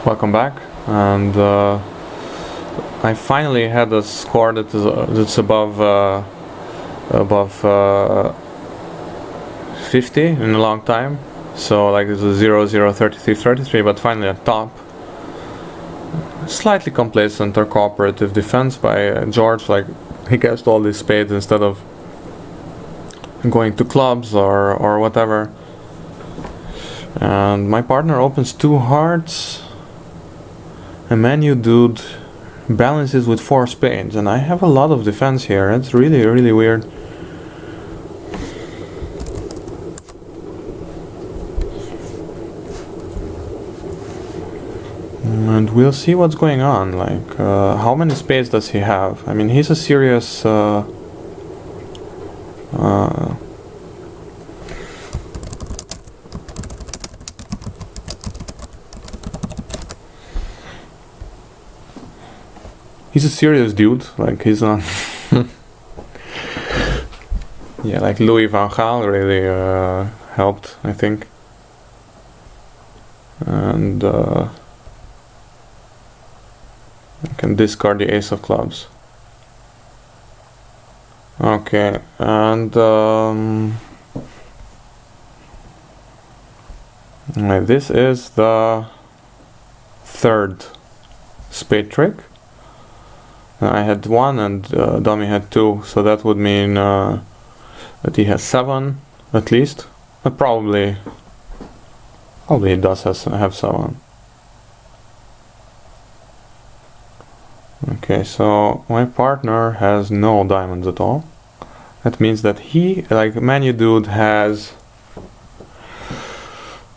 Welcome back, and I finally had a score that's above 50 in a long time. So like it's a 0 0 33 33, but finally at top. Slightly complacent or cooperative defense by George. Like he cashed all these spades instead of going to clubs or whatever. And my partner opens 2 hearts. A menu dude balances with 4 spades, and I have a lot of defense here. It's really weird. And we'll see what's going on. Like, how many spades does he have? I mean, he's a serious. He's a serious dude, like he's not. Yeah, like Louis van Gaal really helped, I think. And I can discard the ace of clubs. Okay, and this is the 3rd spade trick. I had 1 and dummy had 2, so that would mean that he has 7 at least. But probably he does have 7. Okay, so my partner has no diamonds at all. That means that he, like menu dude, has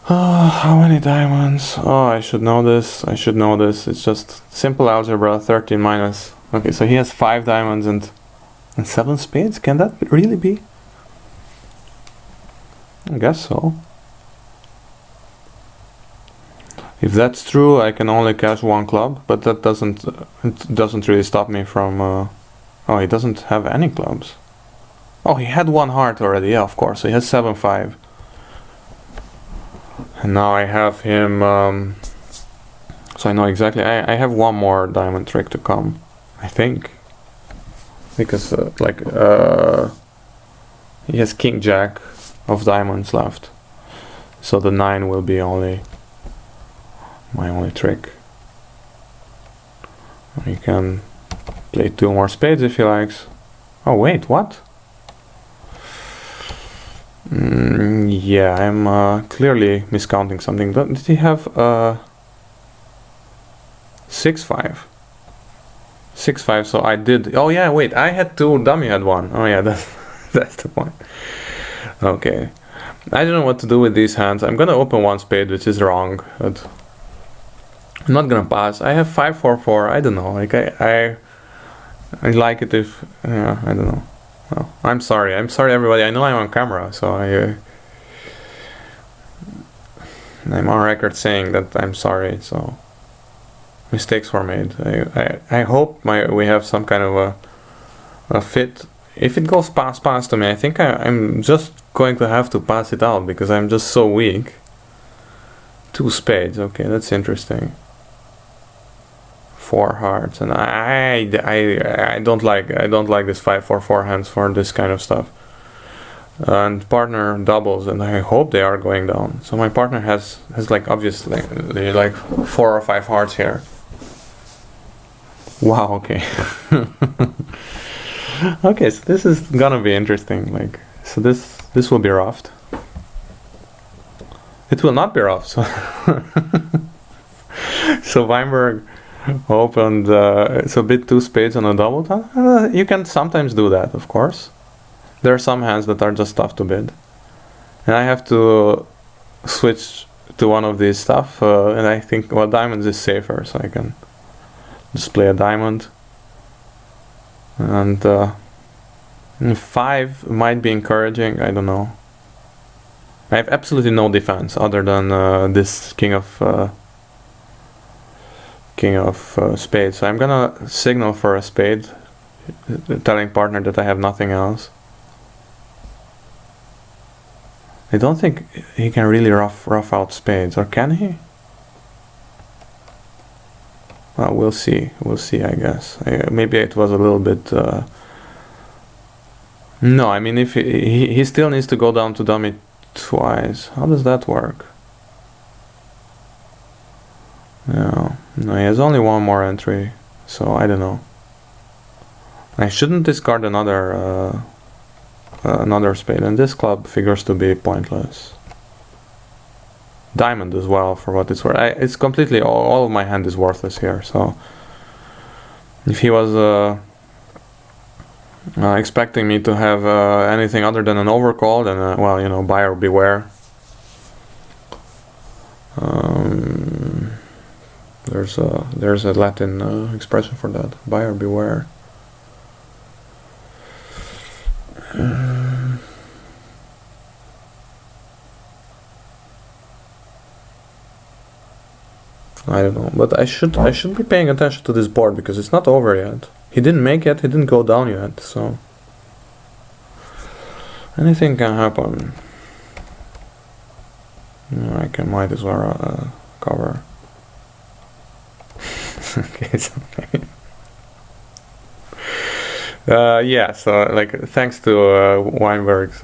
how many diamonds? Oh, I should know this. It's just simple algebra. 13 minus. Okay, so he has 5 diamonds and 7 spades. Can that really be? I guess so. If that's true, I can only cash 1 club, but that doesn't really stop me from. Oh, he doesn't have any clubs. Oh, he had 1 heart already. Yeah, of course. So he has 7-5. And now I have him. So I know exactly. I have 1 more diamond trick to come, I think, because he has king jack of diamonds left, so the 9 will be my only trick. He can play 2 more spades if he likes. Oh wait, what? Yeah, I'm clearly miscounting something. Did he have 6-5? 6-5, so I did. Oh yeah, wait, I had 2, dummy had 1. Oh yeah, that's the point. Okay, I don't know what to do with these hands. I'm gonna open 1 spade, which is wrong, but I'm not gonna pass. I have 5-4-4. I don't know. Like I like it if I don't know. Well, I'm sorry everybody. I know I'm on camera, so I'm on record saying that I'm sorry. So mistakes were made. I hope we have some kind of a fit. If it goes pass to me, I think I'm just going to have to pass it out because I'm just so weak. 2 spades. Okay, that's interesting. 4 hearts, and I don't like this 5-4-4 hands for this kind of stuff. And partner doubles, and I hope they are going down. So my partner has like obviously like 4 or 5 hearts here. Wow. Okay. Okay, so this is gonna be interesting. Like, so this will be roughed. It will not be roughed. So Weinberg opened so bid 2 spades on a double top. You can sometimes do that, of course. There are some hands that are just tough to bid, and I have to switch to one of these stuff. And I think diamonds is safer, so I can just play a diamond. And 5 might be encouraging. I don't know. I have absolutely no defense other than this king of spades. So I'm gonna signal for a spade, telling partner that I have nothing else. I don't think he can really rough out spades, or can he? Well, we'll see. We'll see, I guess. Maybe it was a little bit... No, I mean, if he still needs to go down to dummy twice. How does that work? No, he has only one more entry, so I don't know. I shouldn't discard another spade, and this club figures to be pointless. Diamond as well, for what it's worth. It's completely, all of my hand is worthless here, so if he was expecting me to have anything other than an overcall, then well, you know, buyer beware. There's a Latin expression for that. Buyer beware. I don't know, but I should be paying attention to this board because it's not over yet. He didn't make it. He didn't go down yet, so anything can happen. Might as well cover. Okay, so yeah, so like thanks to Weinberg's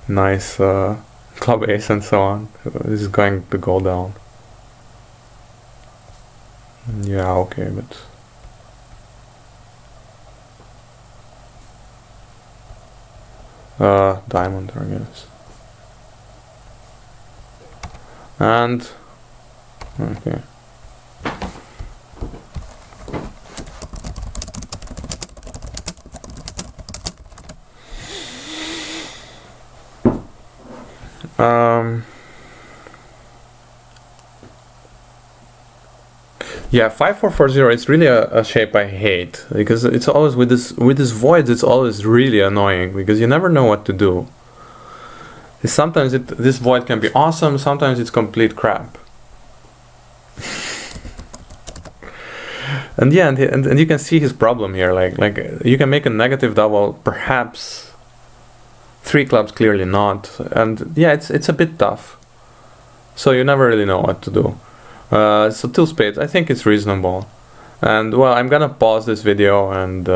nice club ace and so on, this is going to go down. Yeah, okay, but diamond, I guess. And okay. Yeah, 5440. It's really a shape I hate because it's always with this voids. It's always really annoying because you never know what to do. Sometimes this void can be awesome. Sometimes it's complete crap. And yeah, and you can see his problem here. Like you can make a negative double, perhaps 3 clubs, clearly not. And yeah, it's a bit tough. So you never really know what to do. So 2 spades, I think it's reasonable. And well, I'm gonna pause this video and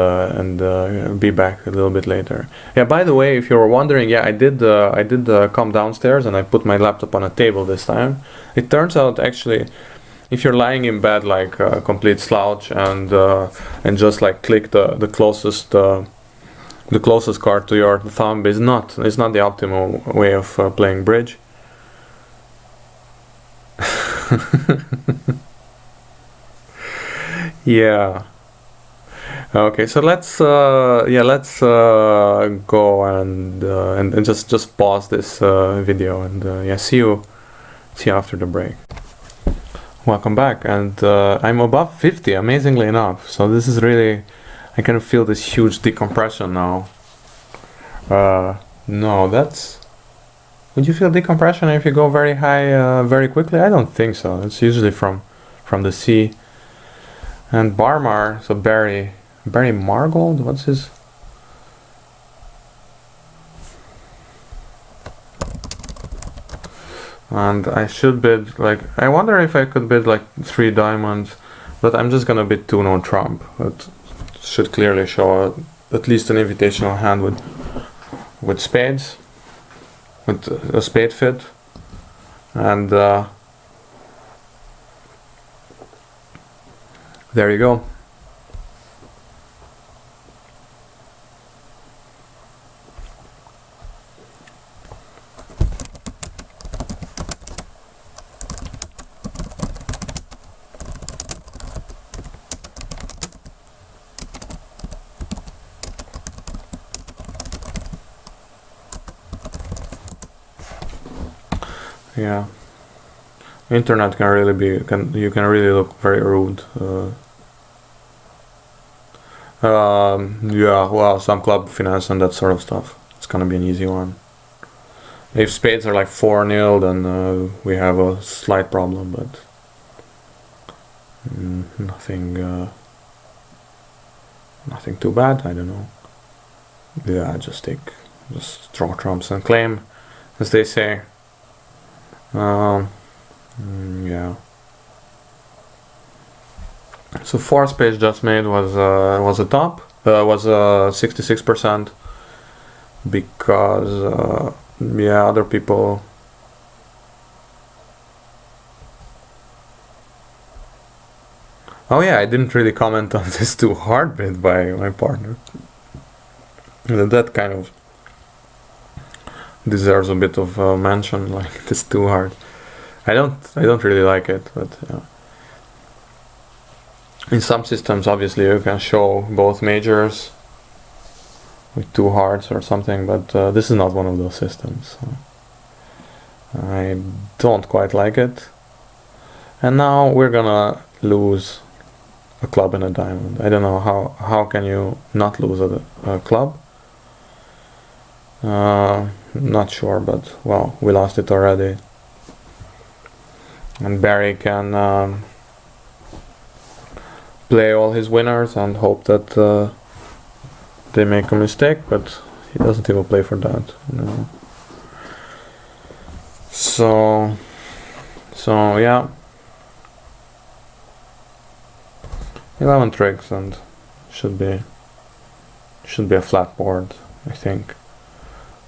be back a little bit later. Yeah, by the way, if you were wondering, yeah, I did come downstairs and I put my laptop on a table this time. It turns out actually, if you're lying in bed like a complete slouch and just like click the closest card to your thumb is not the optimal way of playing bridge. Yeah. Okay, so let's go and just pause this video and yeah, see you after the break. Welcome back, and I'm above 50, amazingly enough. So this is really, I can feel this huge decompression now. No, that's. Would you feel decompression if you go very high very quickly? I don't think so. It's usually from the sea. And Barmar, so Barry Margold, what's his? And I should bid, like, I wonder if I could bid like 3 diamonds, but I'm just gonna bid 2 no trump. That should clearly show at least an invitational hand with spades. With a spade fit, and there you go. Yeah, internet can really be, you can really look very rude. Yeah, well, some club finesse and that sort of stuff. It's gonna be an easy one. If spades are like 4-0, then we have a slight problem, but nothing too bad. I don't know. Yeah, just draw trumps and claim, as they say. Yeah. So 4 spades just made was a top. Was 66% because yeah, other people. Oh yeah, I didn't really comment on this too hard bit by my partner. That kind of deserves a bit of mention. Like this too hard. I don't really like it, but yeah. In some systems, obviously, you can show both majors with 2 hearts or something, but this is not one of those systems. So I don't quite like it. And now we're gonna lose a club and a diamond. I don't know how can you not lose a club. Not sure, but well, we lost it already. And Barry can play all his winners and hope that they make a mistake, but he doesn't even play for that. No. So yeah, 11 tricks and should be a flat board, I think.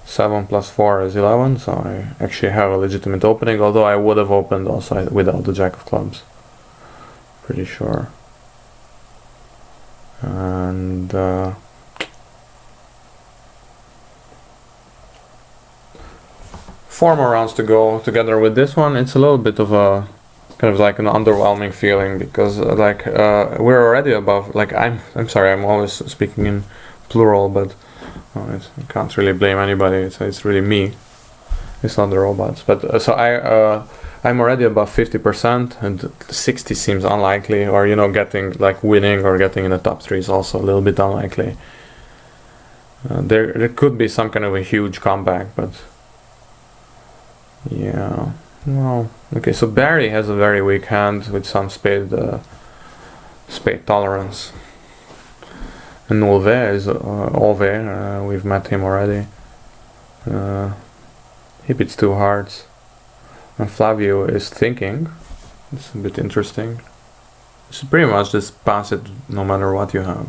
7 plus 4 is 11, so I actually have a legitimate opening, although I would have opened also without the jack of clubs, pretty sure. And 4 more rounds to go together with this one. It's a little bit of a kind of like an underwhelming feeling because we're already above. Like I'm sorry, I'm always speaking in plural, but I can't really blame anybody. It's really me. It's not the robots. But so I'm already above 50%, and 60 seems unlikely. Or getting like winning or getting in the top 3 is also a little bit unlikely. There could be some kind of a huge comeback, but yeah. Well, okay. So Barry has a very weak hand with some spade tolerance. And Olve is Olve. We've met him already. He beats 2 hearts. And Flavio is thinking. It's a bit interesting. You should pretty much just pass it no matter what you have.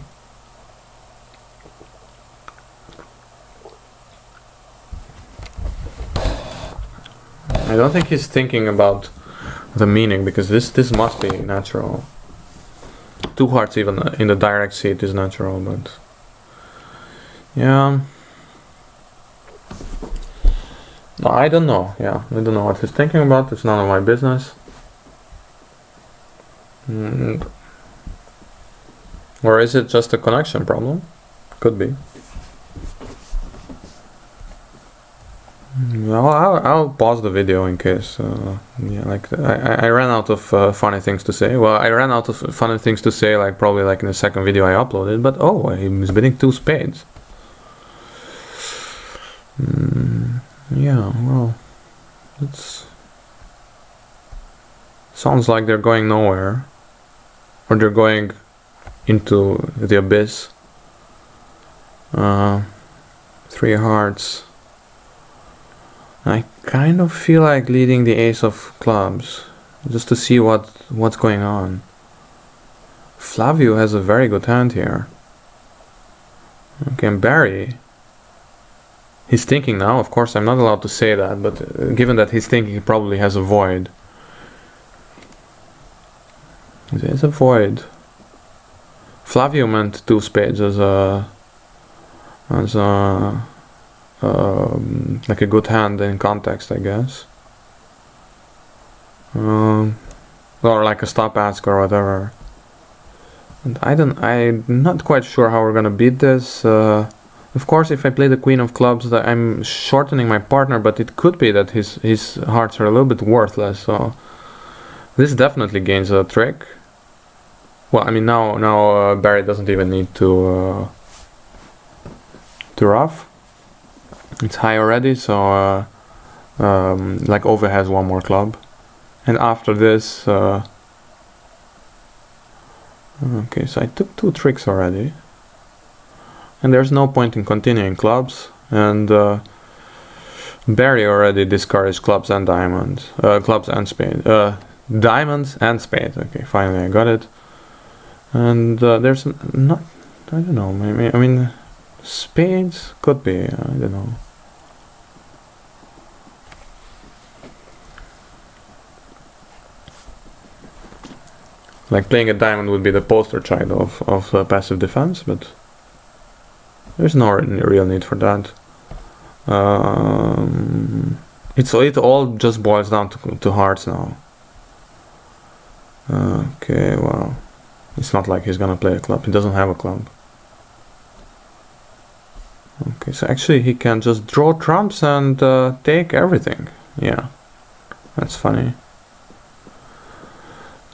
I don't think he's thinking about the meaning because this must be natural. 2 hearts even in the direct seat is natural, but yeah. No, I don't know. Yeah, I don't know what he's thinking about. It's none of my business. Or is it just a connection problem? Could be. Well, I'll pause the video in case. Yeah, like I ran out of funny things to say. Well, I ran out of funny things to say, like probably like in the second video I uploaded. But oh, he was bidding 2 spades. Yeah, well, it's sounds like they're going nowhere, or they're going into the abyss. 3 hearts. I kind of feel like leading the ace of clubs, just to see what's going on. Flavio has a very good hand here. Okay, and Barry, he's thinking now. Of course, I'm not allowed to say that, but given that he's thinking, he probably has a void. There's a void. Flavio meant 2 spades as like a good hand in context, I guess. Or like a stop ask or whatever. And I'm not quite sure how we're gonna beat this. Of course, if I play the queen of clubs, I'm shortening my partner, but it could be that his hearts are a little bit worthless. So this definitely gains a trick. Well, I mean now Barry doesn't even need to rough. It's high already, so like Ove has 1 more club, and after this, okay, so I took 2 tricks already, and there's no point in continuing clubs, and Barry already discouraged clubs and diamonds, clubs and spade, diamonds and spade. Okay, finally I got it, And there's not, I don't know, maybe, I mean, spades could be, I don't know. Like playing a diamond would be the poster child of passive defense, but there's no real need for that. It all just boils down to hearts now. Okay, well, it's not like he's gonna play a club. He doesn't have a club. Okay, so actually he can just draw trumps and take everything. Yeah, that's funny.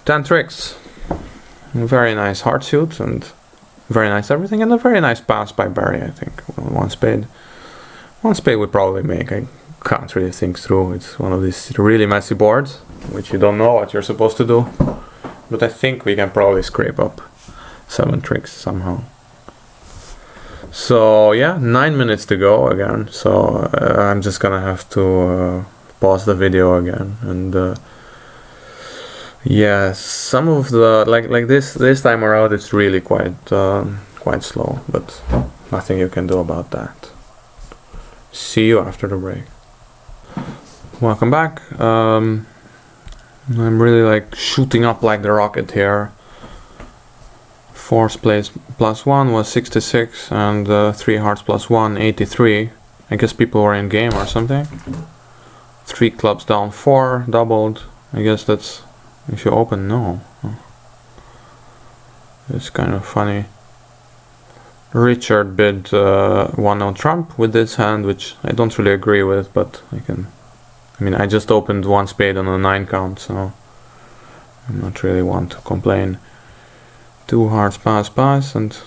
10 tricks. Very nice heart suit and very nice everything, and a very nice pass by Barry, I think. One spade. One spade would probably make. I can't really think through. It's one of these really messy boards, which you don't know what you're supposed to do. But I think we can probably scrape up 7 tricks somehow. So yeah, 9 minutes to go again. So I'm just gonna have to pause the video again. And yeah, some of the like this time around it's really quite slow, but nothing you can do about that. See you after the break. Welcome back. I'm really like shooting up like the rocket here. Fourth place plus 1 was 66, and 3 hearts plus 1, 83. I guess people were in game or something. 3 clubs down 4, doubled. I guess that's if you open, no. It's kind of funny. Richard bid 1 on trump with this hand, which I don't really agree with, but I just opened 1 spade on a 9 count, so I'm not really one to complain. 2 hearts pass, and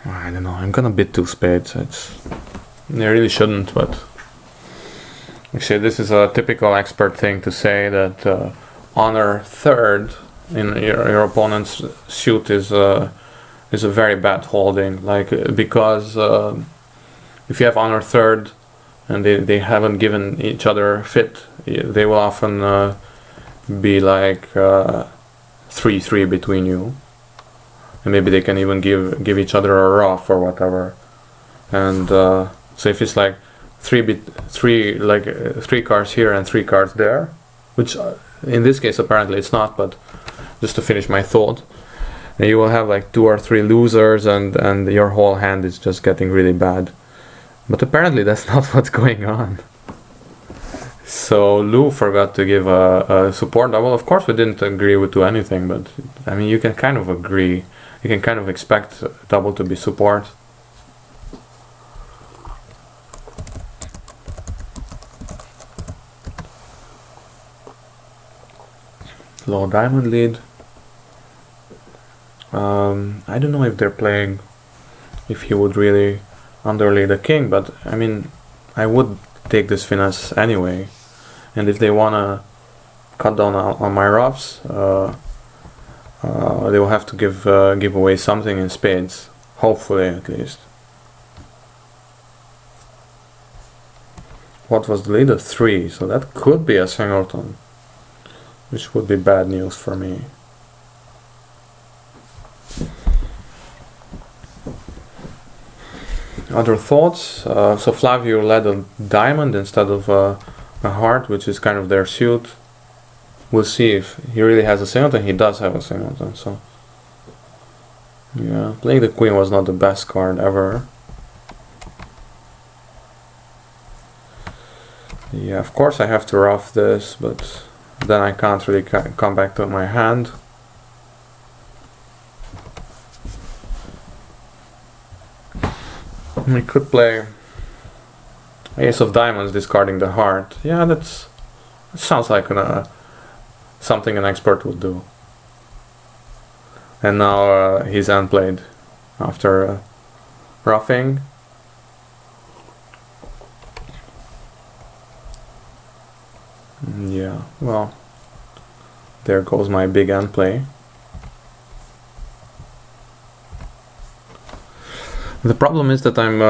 I don't know, I'm gonna bid 2 spades. I really shouldn't, but actually this is a typical expert thing to say, that honor third in your opponent's suit is a very bad holding, because if you have honor third and they haven't given each other fit, they will often be like 3-3 between you, and maybe they can even give each other a ruff or whatever. And so if it's like 3 cards here and 3 cards there, which in this case apparently it's not, but just to finish my thought, and you will have like 2 or 3 losers, and your whole hand is just getting really bad. But apparently that's not what's going on. So Lou forgot to give a support double. Of course we didn't agree to anything, but I mean, you can kind of agree, you can kind of expect double to be support. Low diamond lead. I don't know if they're playing, if he would really underlead a king, but I mean, I would take this finesse anyway. And if they wanna cut down on my ruffs, they will have to give away something in spades, hopefully at least. What was the lead? A 3, so that could be a singleton, which would be bad news for me. Other thoughts? So Flavio led a diamond instead of a heart, which is kind of their suit. We'll see if he really has a singleton. He does have a singleton, so yeah, playing the queen was not the best card ever. Yeah, of course I have to ruff this, but then I can't really come back to my hand. We could play ace of diamonds discarding the heart. Yeah, that sounds like something an expert would do. And now he's unplayed after ruffing. Yeah, well, there goes my big end play. The problem is that I'm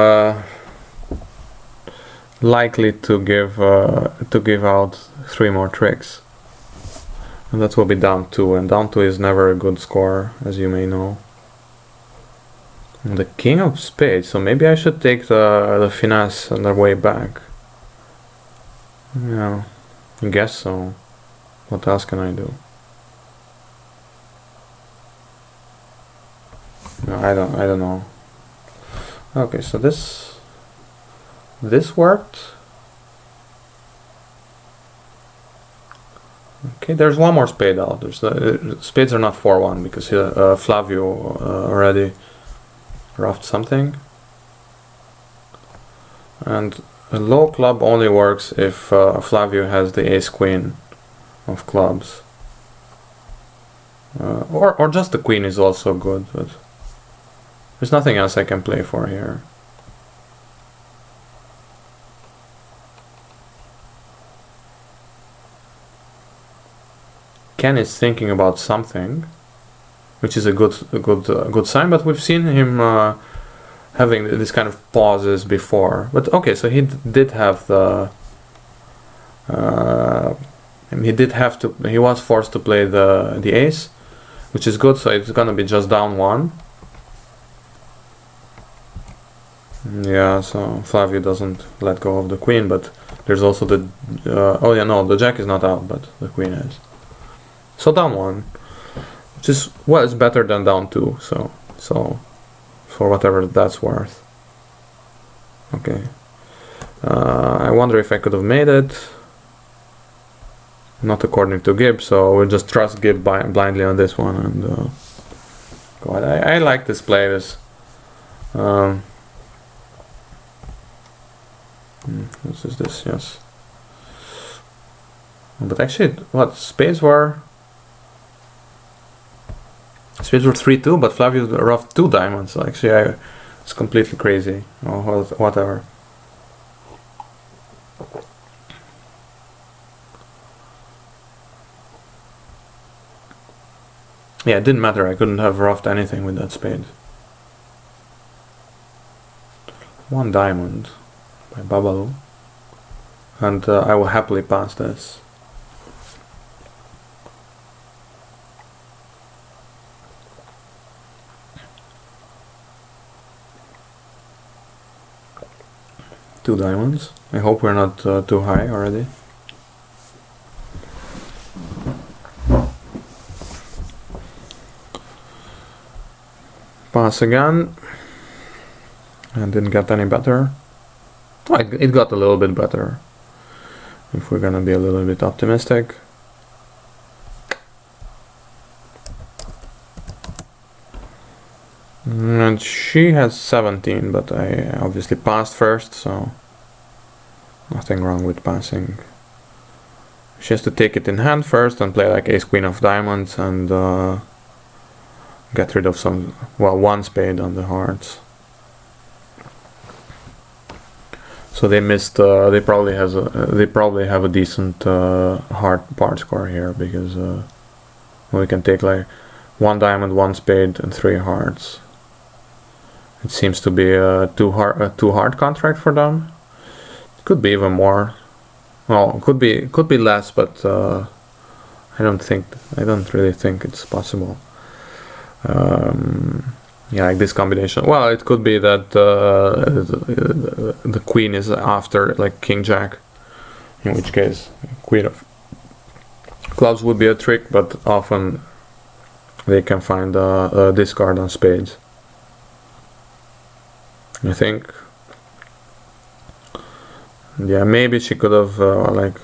likely to give out 3 more tricks, And that will be down 2, and down 2 is never a good score, as you may know. And the king of spades, so maybe I should take the finesse on the way back. Yeah, I guess so. What else can I do? No, I don't know. Okay, so this worked. Okay, there's one more spade out. There's spades are not 4-1 because Flavio already ruffed something. And a low club only works if Flavio has the ace queen of clubs. Or just the queen is also good, but there's nothing else I can play for here. Ken is thinking about something, which is a good sign. But we've seen him having this kind of pauses before. But okay, so he did have the. He was forced to play the ace, which is good. So it's gonna be just down 1. Yeah, so Flavio doesn't let go of the queen, but there's also the. Oh yeah, no, the jack is not out, but the queen is. So down 1, which is it's better than down 2. So for whatever that's worth. Okay. I wonder if I could have made it. Not according to Gibb, so we'll just trust Gibb blindly on this one and go ahead. I like this play. This. This is this, yes. But actually, what spades were 3-2, but Flavio ruffed 2 diamonds. So actually, it's completely crazy. Or whatever. Yeah, it didn't matter. I couldn't have ruffed anything with that spade. 1 diamond by Babalu, and I will happily pass this. Two diamonds. I hope we're not too high already. Pass again. And didn't get any better. Oh, it got a little bit better. If we're gonna be a little bit optimistic. And she has 17, but I obviously passed first, so nothing wrong with passing. She has to take it in hand first and play like ace queen of diamonds and get rid of one spade on the hearts. So they missed. They probably have a decent heart part score here because we can take like 1 diamond, 1 spade, and 3 hearts. It seems to be a two heart contract for them. It could be even more. Well, it could be less, but I don't really think it's possible. Yeah, like this combination. Well, it could be that the queen is after like king jack, in which case queen of clubs would be a trick, but often they can find a discard on spades. I think. Yeah, maybe she could have like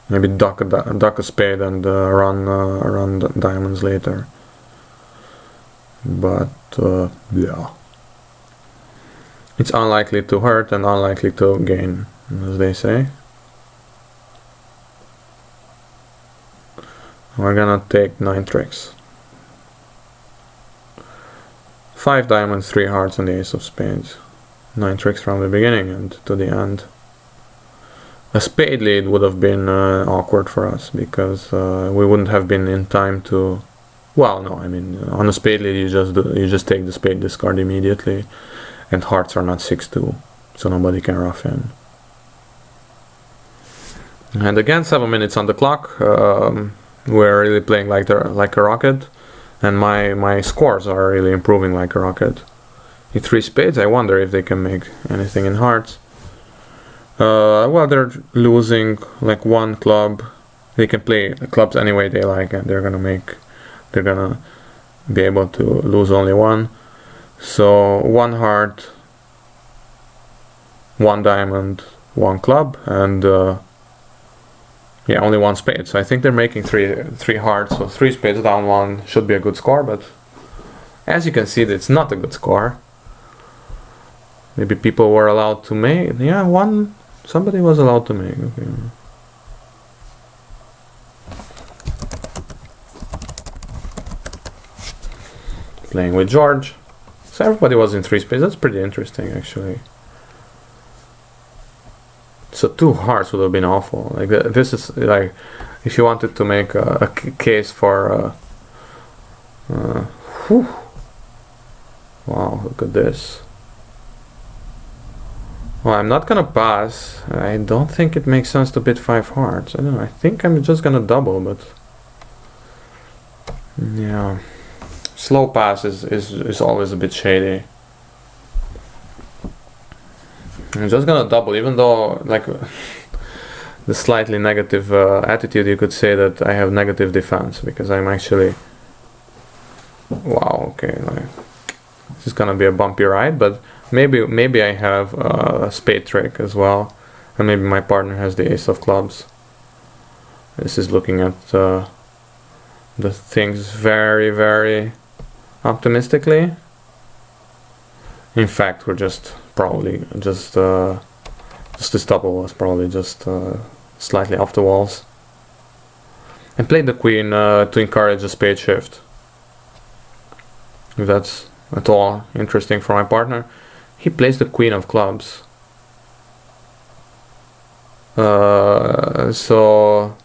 maybe duck a spade and run diamonds later. But yeah, it's unlikely to hurt and unlikely to gain, as they say. We're gonna take 9 tricks. 5 diamonds, 3 hearts, and the ace of spades. 9 tricks from the beginning and to the end. A spade lead would have been awkward for us because we wouldn't have been in time to. Well, no, I mean on a spade lead you just take the spade discard immediately, and hearts are not 6-2, so nobody can ruff in. And again, 7 minutes on the clock. we're really playing like a rocket, and my scores are really improving like a rocket. In 3 spades, I wonder if they can make anything in hearts. Well, they're losing like 1 club. They can play clubs any way they like, and they're gonna be able to lose only 1. So 1 heart, 1 diamond, 1 club, and yeah, only 1 spade. So I think they're making 3 hearts. So 3 spades down 1 should be a good score, but as you can see, it's not a good score. Maybe people were allowed to make. Yeah, somebody was allowed to make. Okay. Playing with George. So everybody was in 3 spades. That's pretty interesting, actually. So 2 hearts would have been awful. Like this is like if you wanted to make a case for. Wow, look at this. Well, I'm not gonna pass. I don't think it makes sense to bid 5 hearts. I don't know. I think I'm just gonna double, but yeah, slow pass is always a bit shady. I'm just gonna double, even though like the slightly negative attitude, you could say that I have negative defense because I'm actually. Wow. Okay. Like this is gonna be a bumpy ride, but. Maybe I have a spade trick as well, and maybe my partner has the ace of clubs. This is looking at the things very, very optimistically. In fact, we're just probably just this double was probably just slightly off the walls. And played the queen to encourage a spade shift. If that's at all interesting for my partner. He plays the queen of clubs. So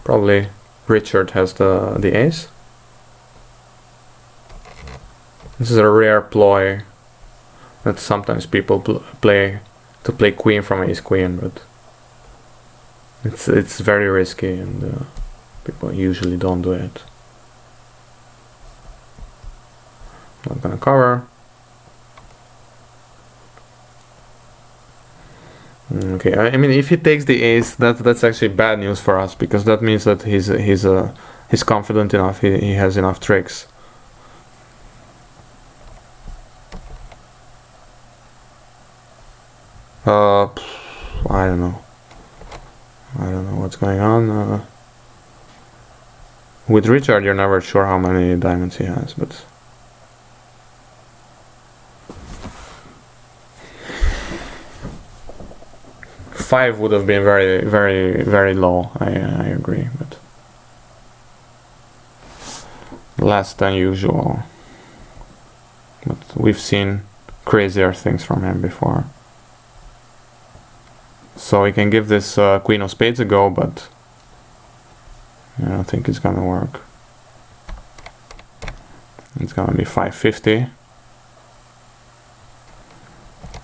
probably Richard has the ace. This is a rare ploy that sometimes people play to play queen from ace queen, but it's very risky, and people usually don't do it. Not gonna cover. Okay, I mean, if he takes the ace, that's actually bad news for us, because that means that he's confident enough. He has enough tricks. I don't know. I don't know what's going on. With Richard, you're never sure how many diamonds he has, but. Five would have been very, very, very low. I agree, but less than usual. But we've seen crazier things from him before. So we can give this Queen of Spades a go, but I don't think it's gonna work. It's gonna be 550.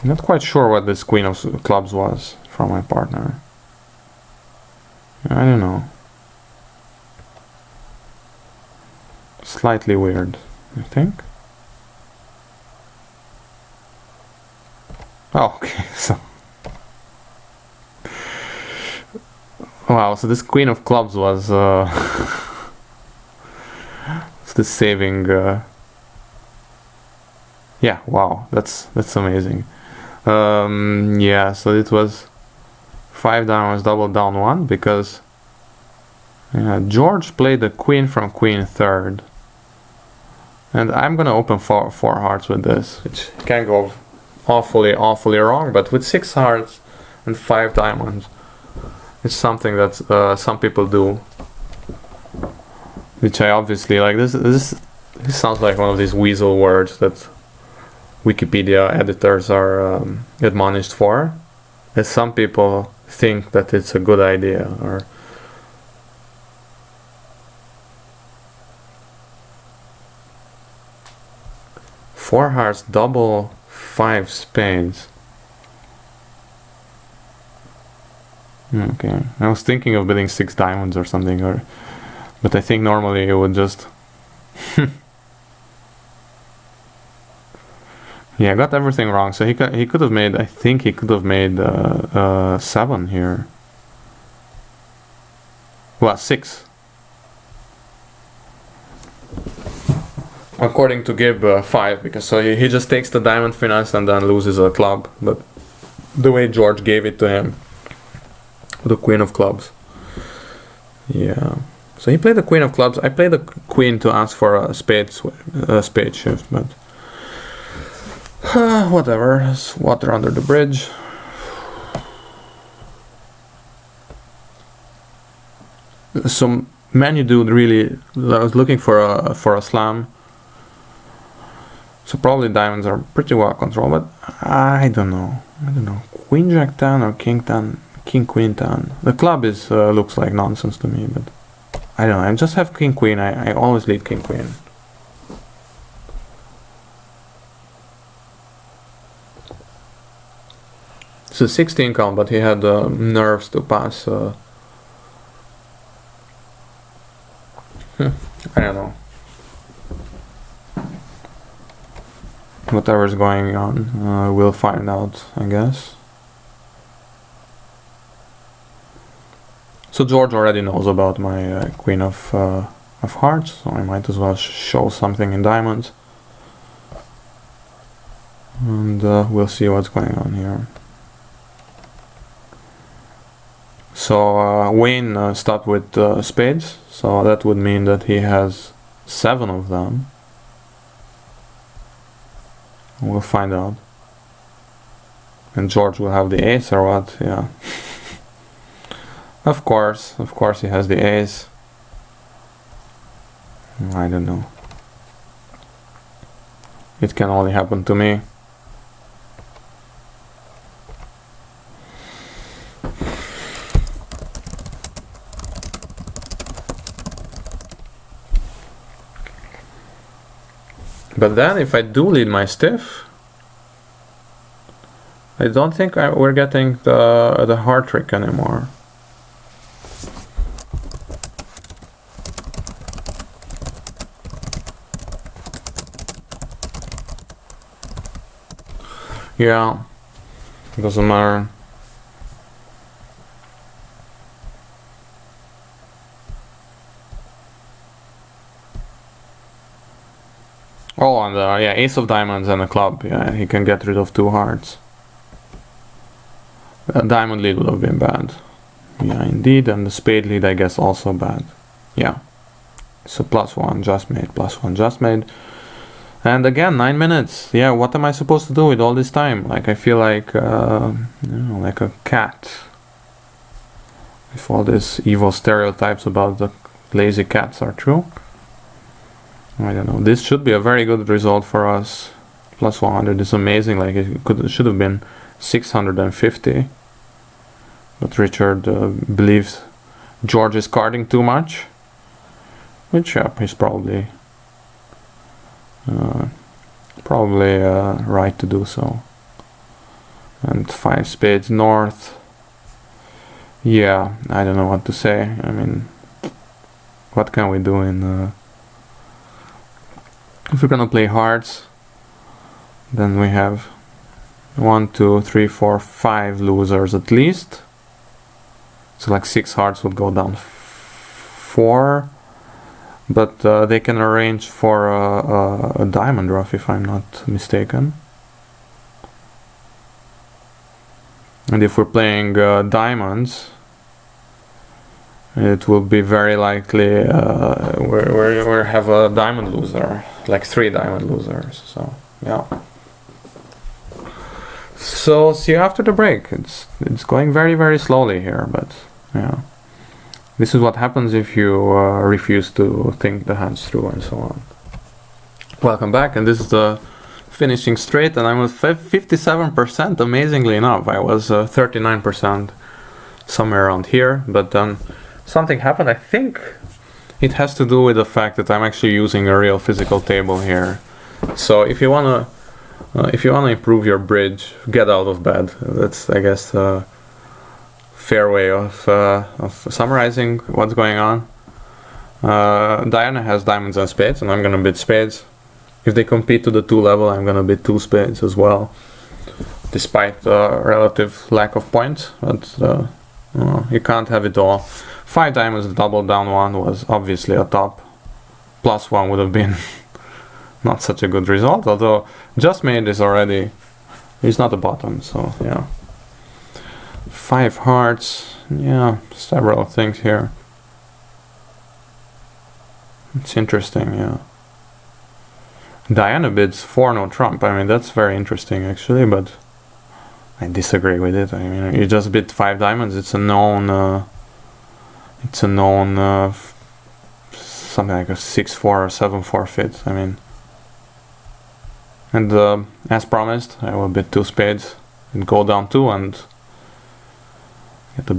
I'm not quite sure what this Queen of Clubs was from my partner. I don't know. Slightly weird, I think. Oh, okay, so. Wow, so this Queen of Clubs was the saving. Yeah, wow, that's amazing. Yeah, so it was 5 diamonds, double down 1, because George played the queen from queen third, and I'm gonna open four hearts with this, which can go awfully wrong, but with 6 hearts and 5 diamonds, it's something that some people do, which I obviously like. This sounds like one of these weasel words that Wikipedia editors are admonished for, as some people think that it's a good idea. Or four hearts, double, 5 spades. Okay, I was thinking of bidding 6 diamonds or something, but But I think normally it would just... Yeah, I got everything wrong. So he could have made, I think he could have made 7 here. Well, 6. According to Gib, 5, because so he just takes the diamond finesse and then loses a club. But the way George gave it to him, the queen of clubs. Yeah. So he played the queen of clubs. I played the queen to ask for a spade shift, but whatever. It's water under the bridge. So Manu dude really, I was looking for a slam. So probably diamonds are pretty well controlled, but I don't know. Queen Jack 10 or King 10, King Queen 10. The club is looks like nonsense to me, but I don't know. I just have King Queen. I always lead King Queen. It's a 16 count, but he had nerves to pass. I don't know. Whatever's going on, we'll find out, I guess. So George already knows about my Queen of Hearts, so I might as well show something in diamonds. And we'll see what's going on here. So Wayne stopped with spades, so that would mean that he has 7 of them. We'll find out. And George will have the ace or what? Yeah. Of course he has the ace. I don't know. It can only happen to me. But then if I do lead my stiff, I don't think we're getting the hard trick anymore. Yeah, doesn't matter. Oh, and yeah, ace of diamonds and a club. Yeah, he can get rid of 2 hearts. A diamond lead would have been bad. Yeah, indeed, and the spade lead, I guess, also bad. Yeah. So +1 just made, +1 just made. And again, 9 minutes. Yeah, what am I supposed to do with all this time? Like, I feel like, you know, like a cat. If all these evil stereotypes about the lazy cats are true. I don't know. This should be a very good result for us. +100 is amazing. Like it should have been 650. But Richard believes George is carding too much, which he's probably right to do so. And 5 spades north. Yeah, I don't know what to say. I mean, what can we do in? If we're gonna play hearts, then we have 1, 2, 3, 4, 5 losers at least. So like 6 hearts would go down 4, but they can arrange for a diamond ruff if I'm not mistaken. And if we're playing diamonds, it will be very likely we have a diamond loser, like 3 diamond losers. So yeah. So see you after the break. It's going very, very slowly here, but yeah. This is what happens if you refuse to think the hands through and so on. Welcome back, and this is the finishing straight, and I'm at 57%. Amazingly enough, I was 39% somewhere around here, but then something happened. I think it has to do with the fact that I'm actually using a real physical table here. So if you wanna improve your bridge, get out of bed. That's, I guess, a fair way of summarizing what's going on. Diana has diamonds and spades, and I'm gonna bid spades. If they compete to the 2 level, I'm gonna bid 2 spades as well, despite the relative lack of points. But you can't have it all. 5 diamonds, the double down one was obviously a top. +1 would have been not such a good result, although just made is already, he's not a bottom, so yeah. 5 hearts, yeah, several things here. It's interesting, yeah. Diana bids 4 no trump. I mean, that's very interesting actually, but I disagree with it. I mean, you just bid 5 diamonds. It's a known something like a 6-4 or 7-4 fit. I mean, and as promised, I will bid 2 spades and go down 2 and get a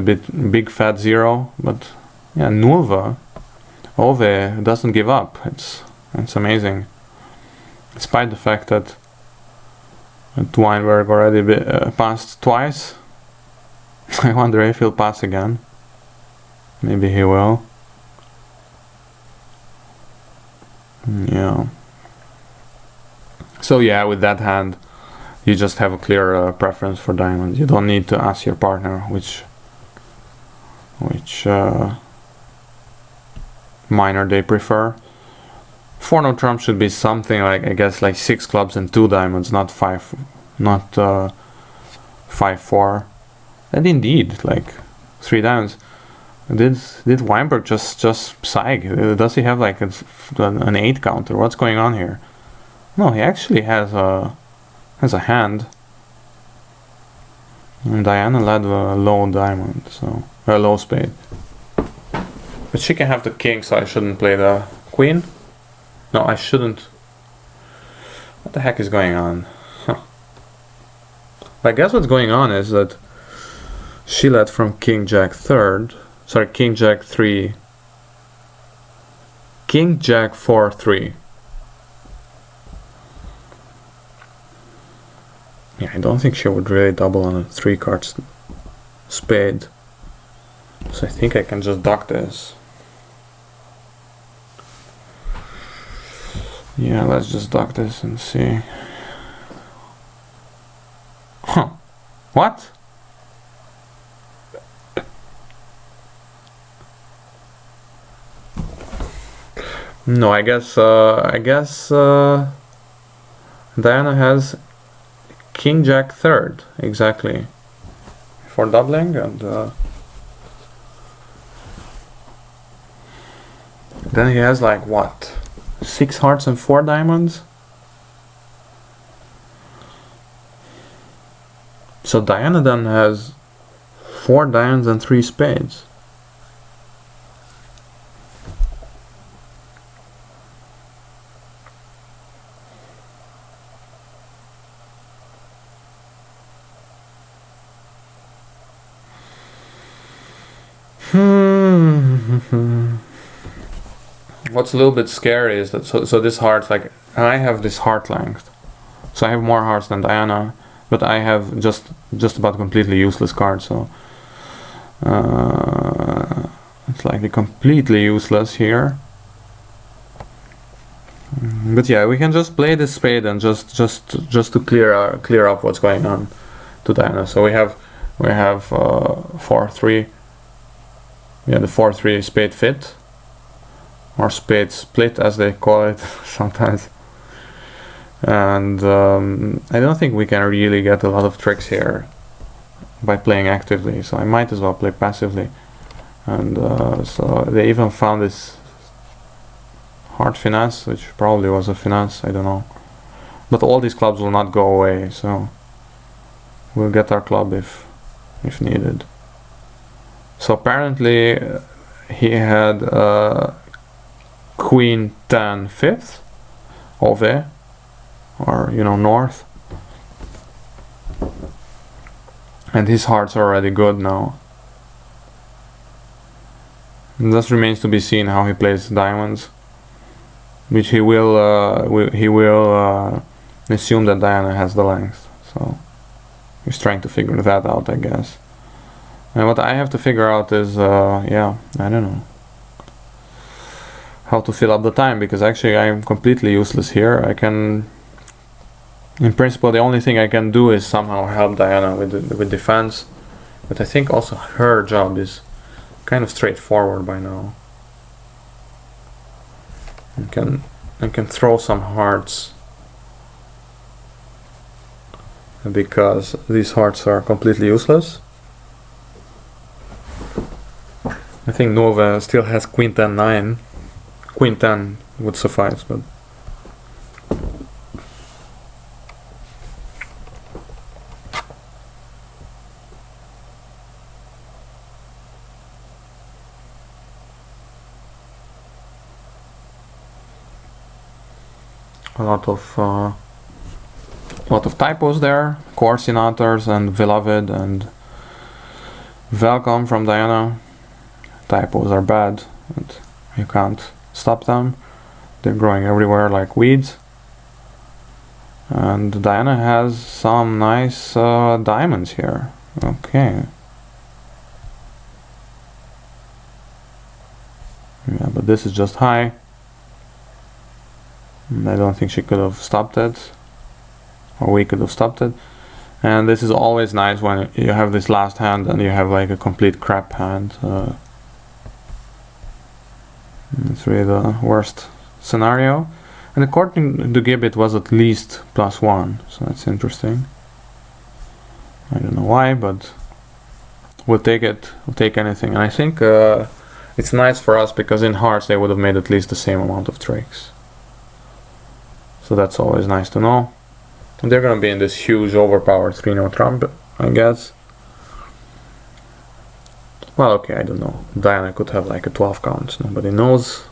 bit big fat 0. But yeah, Nulva Ove doesn't give up. It's amazing, despite the fact that Weinberg already passed twice. I wonder if he'll pass again. Maybe he will. Yeah. So yeah, with that hand, you just have a clear preference for diamonds. You don't need to ask your partner which minor they prefer. 4 no trump should be something like, I guess, like 6 clubs and 2 diamonds, not 5, not 5-4. And indeed, like 3 diamonds. Did Weinberg just psych? Does he have like an 8 counter? What's going on here? No, he actually has a hand. And Diana led a low diamond, so a low spade. But she can have the king, so I shouldn't play the queen. No, I shouldn't. What the heck is going on? Huh. I guess what's going on is that she led from king jack 3rd. Sorry, king jack 3. King jack 4-3. Yeah, I don't think she would really double on a 3 cards spade. So I think I can just duck this. Yeah, let's just duck this and see. Huh. What? No, I guess Diana has king jack 3rd, exactly, for doubling, and then he has like what? 6 hearts and 4 diamonds. So Diana then has 4 diamonds and 3 spades. What's a little bit scary is that so this heart, like, I have this heart length, so I have more hearts than Diana, but I have just about completely useless cards. So it's like completely useless here. But yeah, we can just play this spade and just to clear up what's going on to Diana. So we have 4-3. Yeah, the 4-3 spade fit, or spade split as they call it sometimes. And I don't think we can really get a lot of tricks here by playing actively, so I might as well play passively. And so they even found this hard finesse, which probably was a finesse, I don't know. But all these clubs will not go away, so we'll get our club if needed. So apparently he had queen 10 5th, Ove, or north, and his hearts are already good now. It just remains to be seen how he plays diamonds, which he will assume that Diana has the length, so he's trying to figure that out, I guess. And what I have to figure out is, yeah, I don't know. how to fill up the time, because actually I'm completely useless here. I can, in principle, the only thing I can do is somehow help Diana with defense, but I think also her job is kind of straightforward by now. I can throw some hearts, because these hearts are completely useless. I think Nova still has queen 10-9. Queen 10 would suffice, but a lot of typos there. Coordinators and Beloved and Welcome from Diana. Typos are bad, and you can't stop them. They're growing everywhere like weeds. And Diana has some nice diamonds here. Okay. Yeah, but this is just high. And I don't think she could have stopped it, or we could have stopped it. And this is always nice when you have this last hand and you have like a complete crap hand. It's really the worst scenario. And according to Gibbet, it was at least +1, so that's interesting. I don't know why, but we'll take it. We'll take anything. And I think it's nice for us, because in hearts they would have made at least the same amount of tricks. So that's always nice to know. And they're gonna be in this huge overpowered 3-note trump, I guess. Well, okay, I don't know. Diana could have like a 12 count, nobody knows.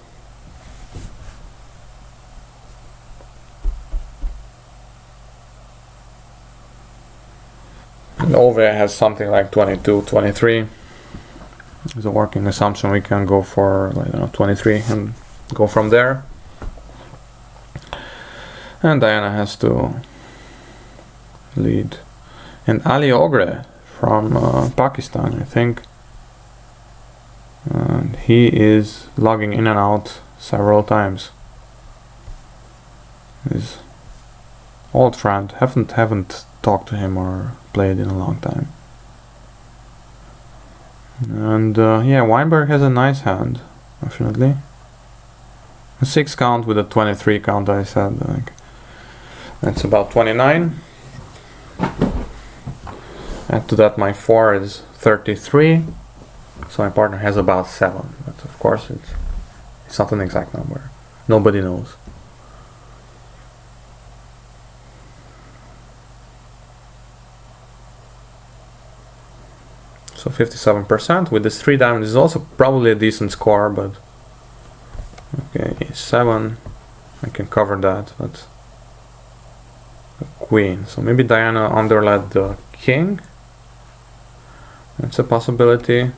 And Ove has something like 22, 23. As a working assumption, we can go for, I don't know, 23 and go from there. And Diana has to lead. And Ali Ogre from Pakistan, I think. And he is logging in and out several times. His old friend. Haven't talked to him or played in a long time. And yeah, Weinberg has a nice hand, definitely. A 6 count with a 23 count, I said. Like, that's about 29. Add to that my 4 is 33. So my partner has about 7. But of course it's not an exact number. Nobody knows. So 57% with this 3 diamond is also probably a decent score, but okay, 7, I can cover that, but a queen. So maybe Diana underled the king. That's a possibility.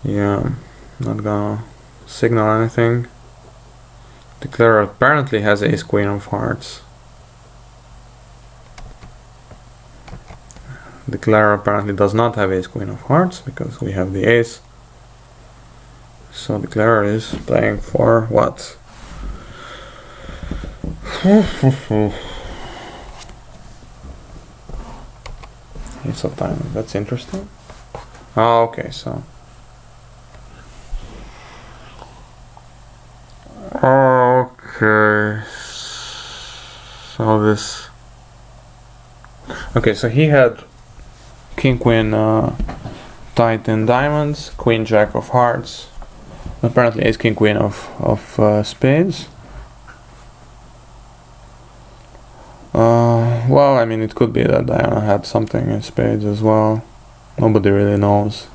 Yeah, not gonna signal anything. Declarer apparently has ace queen of hearts. Declarer apparently does not have ace queen of hearts, because we have the ace. So Declarer is playing for what? Ace of diamond, that's interesting. Oh, okay, so okay, so this, okay, so he had king queen tight in diamonds, queen jack of hearts, apparently ace king queen of spades. Well, I mean, it could be that Diana had something in spades as well. Nobody really knows.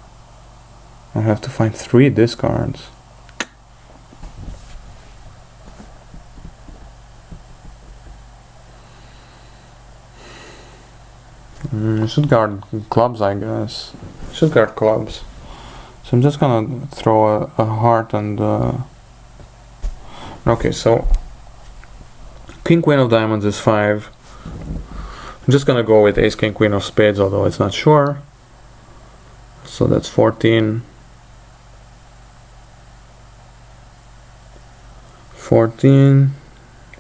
I have to find 3 discards. Should guard clubs, I guess. Should guard clubs. So I'm just gonna throw a heart and okay, so king queen of diamonds is 5. I'm just gonna go with ace king queen of spades, although it's not sure. So that's 14. 14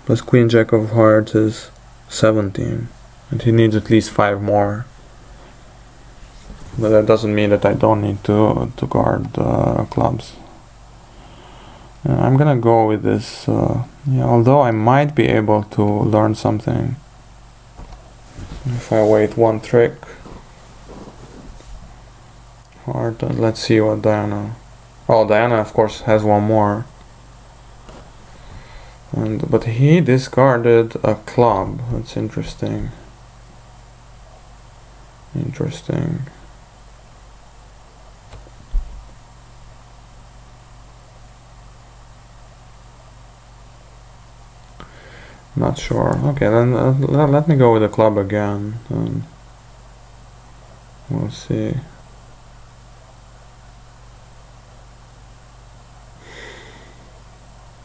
plus Queen Jack of Hearts is 17. And he needs at least 5 more. But that doesn't mean that I don't need to guard clubs. I'm gonna go with this, yeah, although I might be able to learn something if I wait one trick. Heart, let's see what Diana... Oh, Diana of course has one more. But he discarded a club. That's interesting. Interesting. Not sure. Okay, then let me go with the club again, and we'll see.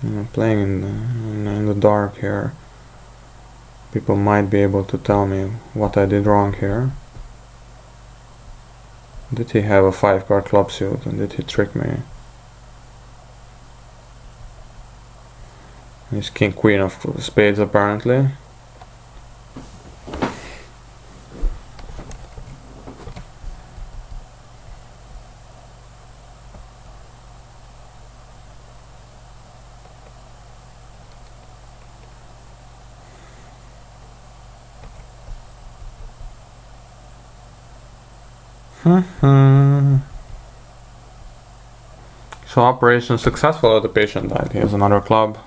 I'm playing in the dark here. People might be able to tell me what I did wrong here. Did he have a 5-card club suit, and did he trick me? He's king queen of spades apparently. So operation successful, the patient died. He has another club.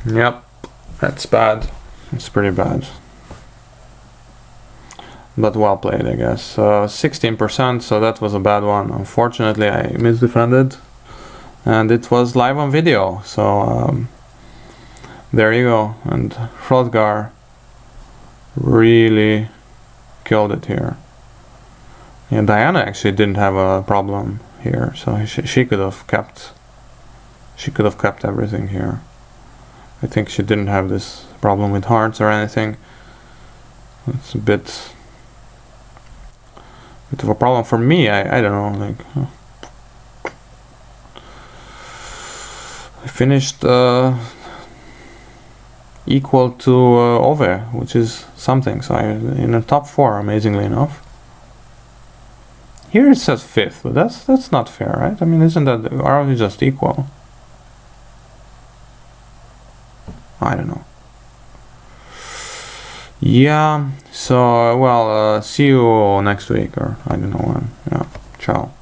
Yep, that's bad. It's pretty bad. But well played, I guess. 16%, so that was a bad one. Unfortunately, I misdefended. And it was live on video, so there you go. And Hrothgar really killed it here. Yeah, Diana actually didn't have a problem here, so she could have kept everything here. I think she didn't have this problem with hearts or anything. It's a bit of a problem for me. I don't know, like I finished equal to Ove, which is something. So in the top 4, amazingly enough. Here it says 5th, but that's not fair, right? I mean, are we just equal? I don't know. Yeah, so well, see you next week, or I don't know when. Yeah, ciao.